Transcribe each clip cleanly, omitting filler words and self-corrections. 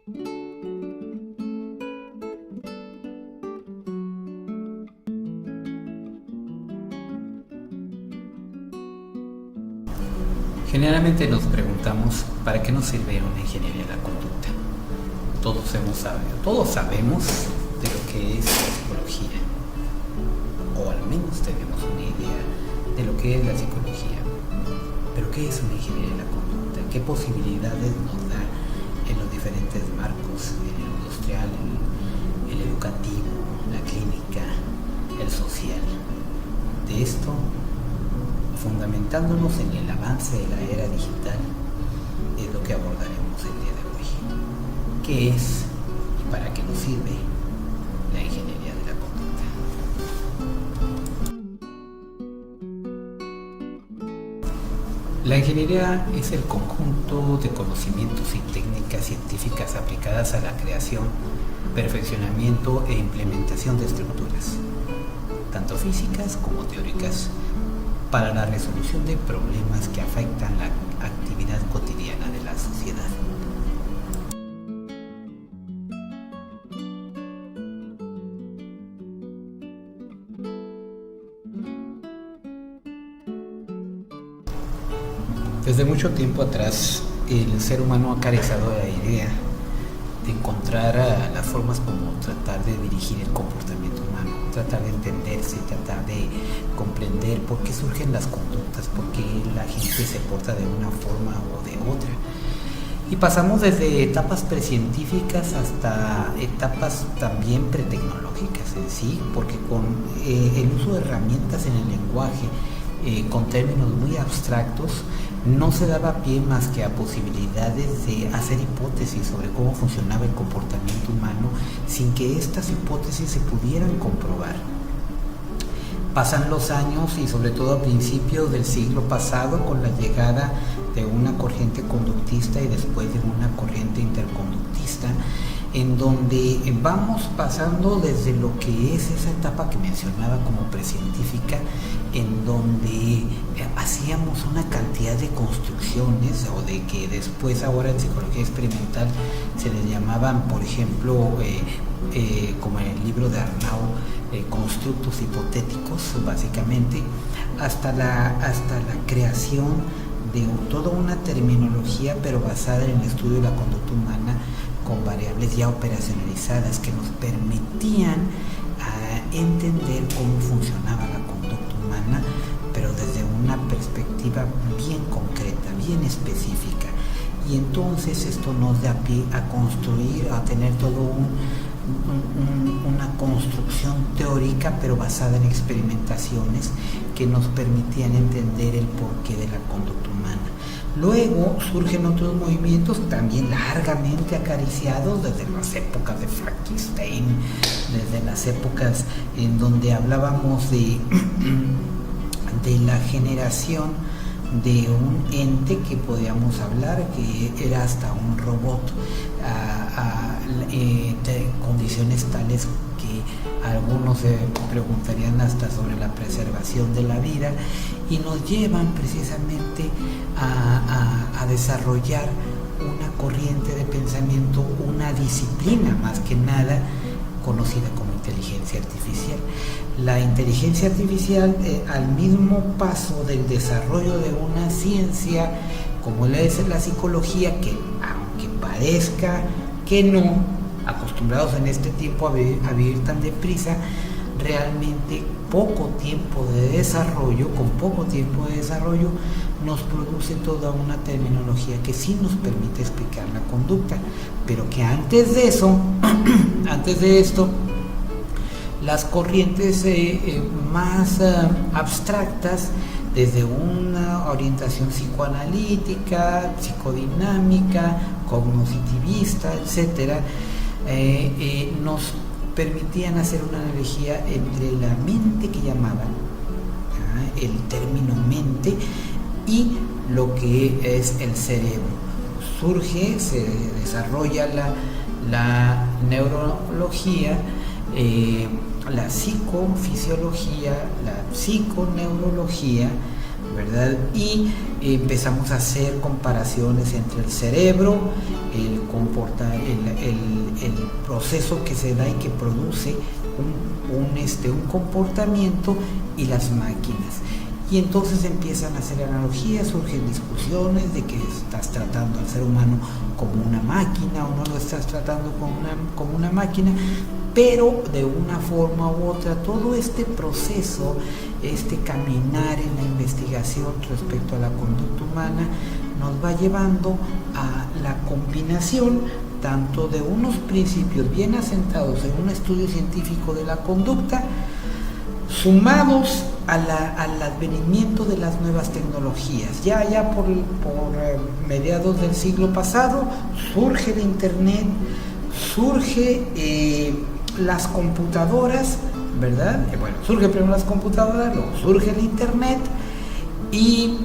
Generalmente nos preguntamos ¿para qué nos sirve una ingeniería de la conducta? Todos sabemos de lo que es la psicología, o al menos tenemos una idea de lo que es la psicología. Pero ¿qué es una ingeniería de la conducta? ¿Qué posibilidades nos da en los diferentes marcos, en el industrial, el educativo, la clínica, el social? De esto, fundamentándonos en el avance de la era digital, es lo que abordaremos el día de hoy. ¿Qué es y para qué nos sirve la ingeniería de la conducta? La ingeniería es el conjunto de conocimientos y técnicas científicas aplicadas a la creación, perfeccionamiento e implementación de estructuras, tanto físicas como teóricas, para la resolución de problemas que afectan la actividad cotidiana de la sociedad. Desde mucho tiempo atrás, el ser humano ha acariciado la idea de encontrar las formas como tratar de dirigir el comportamiento humano, tratar de entenderse, tratar de comprender por qué surgen las conductas, por qué la gente se porta de una forma o de otra. Y pasamos desde etapas precientíficas hasta etapas también pretecnológicas en sí, porque con el uso de herramientas en el lenguaje, con términos muy abstractos, no se daba pie más que a posibilidades de hacer hipótesis sobre cómo funcionaba el comportamiento humano sin que estas hipótesis se pudieran comprobar. Pasan los años y sobre todo a principios del siglo pasado, con la llegada de una corriente conductista y después de una corriente interconductista, en donde vamos pasando desde lo que es esa etapa que mencionaba como precientífica, en donde hacíamos una cantidad de construcciones, o de que después ahora en psicología experimental se les llamaban, por ejemplo, como en el libro de Arnaud, constructos hipotéticos, básicamente, hasta la creación de toda una terminología, pero basada en el estudio de la conducta humana, con variables ya operacionalizadas que nos permitían entender cómo funcionaba la conducta humana, pero desde una perspectiva bien concreta, bien específica. Y entonces esto nos da pie a construir, a tener todo una construcción teórica, pero basada en experimentaciones que nos permitían entender el porqué de la conducta humana. Luego surgen otros movimientos también largamente acariciados desde las épocas de Frankenstein, desde las épocas en donde hablábamos de la generación de un ente que podíamos hablar, que era hasta un robot, de condiciones tales que algunos se preguntarían hasta sobre la preservación de la vida, y nos llevan precisamente a desarrollar una corriente de pensamiento, una disciplina más que nada conocida como inteligencia artificial. La inteligencia artificial, al mismo paso del desarrollo de una ciencia como es la psicología, que aunque parezca que no, acostumbrados en este tiempo a vivir tan deprisa, realmente con poco tiempo de desarrollo nos produce toda una terminología que sí nos permite explicar la conducta, pero que antes de esto, las corrientes más abstractas, desde una orientación psicoanalítica, psicodinámica, cognitivista, etcétera, nos permitían hacer una analogía entre la mente, que llamaban el término mente, y lo que es el cerebro. Se desarrolla la neurología, la psicofisiología, la psiconeurología, ¿verdad? Y empezamos a hacer comparaciones entre el cerebro, proceso que se da y que produce un comportamiento y las máquinas. Y entonces empiezan a hacer analogías, surgen discusiones de que estás tratando al ser humano como una máquina o no lo estás tratando como una máquina, pero de una forma u otra todo este proceso, este caminar en la investigación respecto a la conducta humana nos va llevando a la combinación tanto de unos principios bien asentados en un estudio científico de la conducta, sumados al advenimiento de las nuevas tecnologías. Ya por mediados del siglo pasado surge el Internet, surge las computadoras, ¿verdad? Surge primero las computadoras, luego surge el Internet y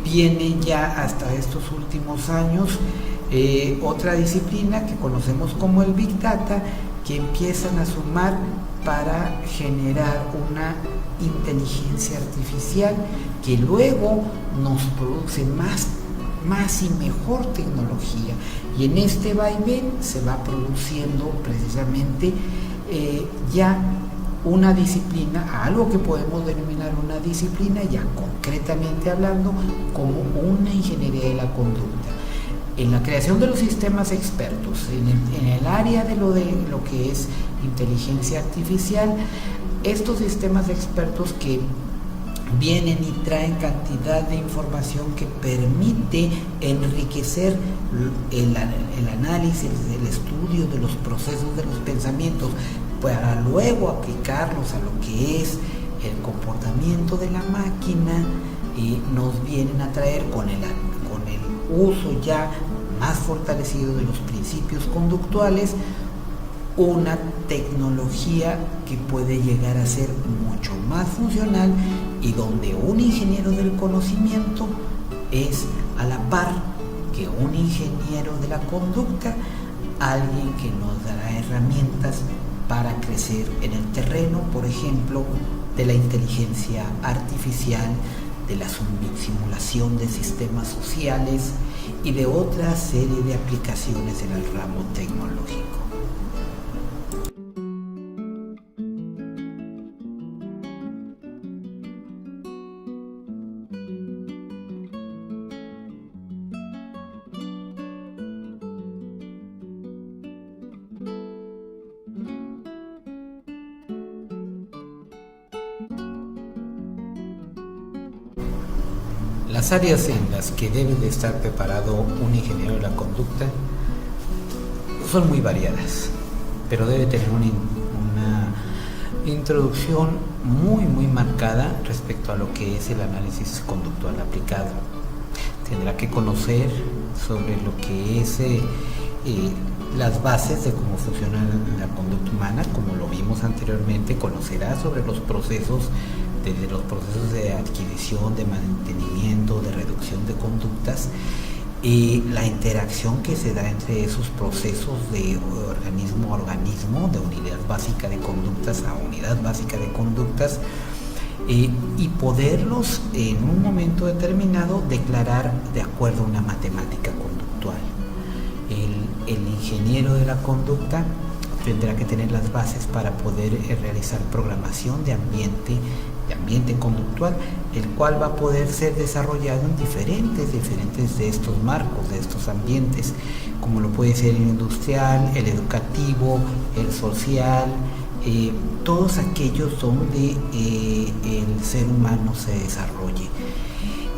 viene ya hasta estos últimos años otra disciplina que conocemos como el Big Data, que empiezan a sumar para generar una inteligencia artificial que luego nos produce más y mejor tecnología, y en este vaivén se va produciendo precisamente ya una disciplina, algo que podemos denominar una disciplina ya concretamente hablando como una ingeniería de la conducta. En la creación de los sistemas expertos, en el área de lo que es inteligencia artificial, estos sistemas expertos que vienen y traen cantidad de información que permite enriquecer el análisis, el estudio de los procesos de los pensamientos, para luego aplicarlos a lo que es el comportamiento de la máquina, y nos vienen a traer con el uso ya más fortalecido de los principios conductuales una tecnología que puede llegar a ser mucho más funcional, y donde un ingeniero del conocimiento es a la par que un ingeniero de la conducta, alguien que nos dará herramientas para crecer en el terreno, por ejemplo, de la inteligencia artificial, de la simulación de sistemas sociales y de otra serie de aplicaciones en el ramo tecnológico. Las áreas en las que debe de estar preparado un ingeniero de la conducta son muy variadas, pero debe tener una introducción muy marcada respecto a lo que es el análisis conductual aplicado. Tendrá que conocer sobre lo que es las bases de cómo funciona la conducta humana, como lo vimos anteriormente. Conocerá sobre los procesos, desde los procesos de adquisición, de mantenimiento, de reducción de conductas, y la interacción que se da entre esos procesos de organismo a organismo, de unidad básica de conductas a unidad básica de conductas, y poderlos en un momento determinado declarar de acuerdo a una matemática conductual. El ingeniero de la conducta tendrá que tener las bases para poder realizar programación de ambiente conductual, el cual va a poder ser desarrollado en diferentes de estos marcos, de estos ambientes, como lo puede ser el industrial, el educativo, el social, todos aquellos donde el ser humano se desarrolle.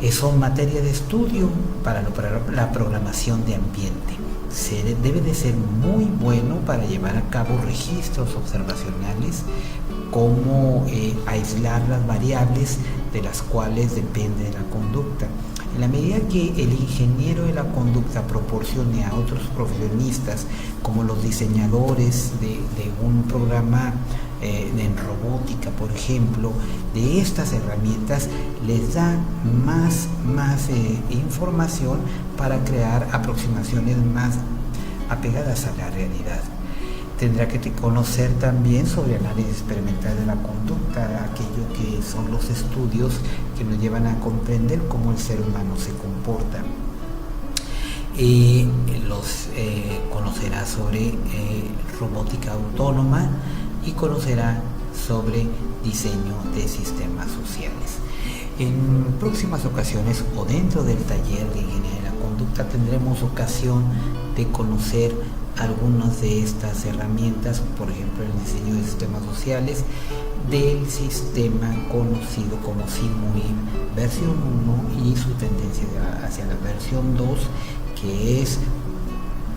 Son materia de estudio para la programación de ambiente. Debe de ser muy bueno para llevar a cabo registros observacionales, cómo aislar las variables de las cuales depende de la conducta. En la medida que el ingeniero de la conducta proporcione a otros profesionistas, como los diseñadores de un programa en robótica, por ejemplo, de estas herramientas, les da más información para crear aproximaciones más apegadas a la realidad. Tendrá que conocer también sobre análisis experimental de la conducta, aquello que son los estudios que nos llevan a comprender cómo el ser humano se comporta. Conocerá sobre robótica autónoma y conocerá sobre diseño de sistemas sociales. En próximas ocasiones o dentro del taller de ingeniería de la conducta tendremos ocasión de conocer algunas de estas herramientas, por ejemplo el diseño de sistemas sociales del sistema conocido como SIMUIM versión 1 y su tendencia hacia la versión 2, que es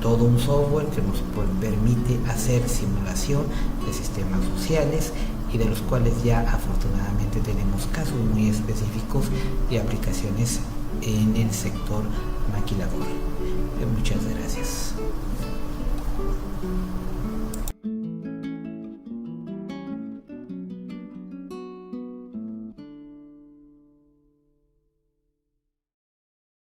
todo un software que nos permite hacer simulación de sistemas sociales y de los cuales ya afortunadamente tenemos casos muy específicos de aplicaciones en el sector maquilador. Muchas gracias.